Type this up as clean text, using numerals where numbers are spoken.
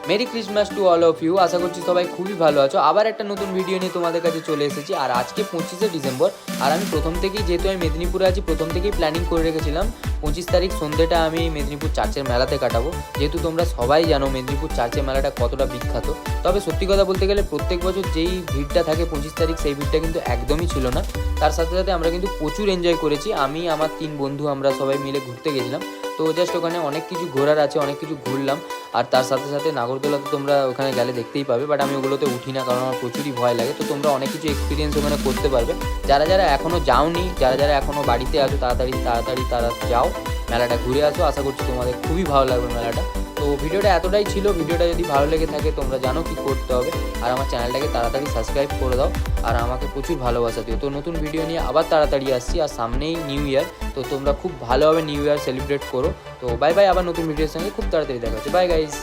Mary Christmas to all of you. আশা করছি সবাই খুবই ভালো আছো। আবার একটা নতুন ভিডিও নিয়ে তোমাদের কাছে চলে এসেছি। আর আজকে 25শে ডিসেম্বর। আর আমি প্রথম থেকেই, যেহেতু আমি মেদিনীপুরে আছি, প্রথম থেকেই প্ল্যানিং করে রেখেছিলাম 25 তারিখ সন্ধ্যেটা আমি মেদিনীপুর চার্চের মেলাতে কাটাবো। যেহেতু তোমরা সবাই জানো মেদিনীপুর চার্চের মেলাটা কতটা বিখ্যাত। তবে সত্যি কথা বলতে গেলে প্রত্যেক বছর যেই ভিড়টা থাকে 25 তারিখ, সেই ভিড়টা কিন্তু একদমই ছিল না। তার সাথে সাথে আমরা কিন্তু প্রচুর এনজয় করেছি। আমি, আমার 3 বন্ধু, আমরা সবাই মিলে ঘুরতে গেছিলাম। তো জাস্ট ওখানে অনেক কিছু ঘোরার আছে, অনেক কিছু ঘুরলাম। আর তার সাথে সাথে নাগরদোলা তো তোমরা ওখানে গেলে দেখতেই পাবে, বাট আমি ওগুলোতে উঠি না, কারণ আমার প্রচুরই ভয় লাগে। তো তোমরা অনেক কিছু এক্সপিরিয়েন্স ওখানে করতে পারবে। যারা যারা এখনও যাওনি, যারা যারা এখনও বাড়িতে আছো, তাড়াতাড়ি তারা যাও, মেলাটা ঘুরে আসো। আশা করছি তোমাদের খুবই ভালো লাগবে মেলাটা। তো ভিডিওটা এতটাই ছিল। ভিডিওটা যদি ভালো লেগে থাকে তোমরা জানো কি করতে হবে। আর আমার চ্যানেলটাকে তাড়াতাড়ি সাবস্ক্রাইব করে দাও আর আমাকে প্রচুর ভালোবাসা দিও। তো নতুন ভিডিও নিয়ে আবার তাড়াতাড়ি আসছি। আর সামনেই নিউ ইয়ার, তো তোমরা খুব ভালোভাবে নিউ ইয়ার সেলিব্রেট করো। তো বাই বাই, আবার নতুন ভিডিওর সঙ্গে খুব তাড়াতাড়ি দেখা হচ্ছে। Bye guys.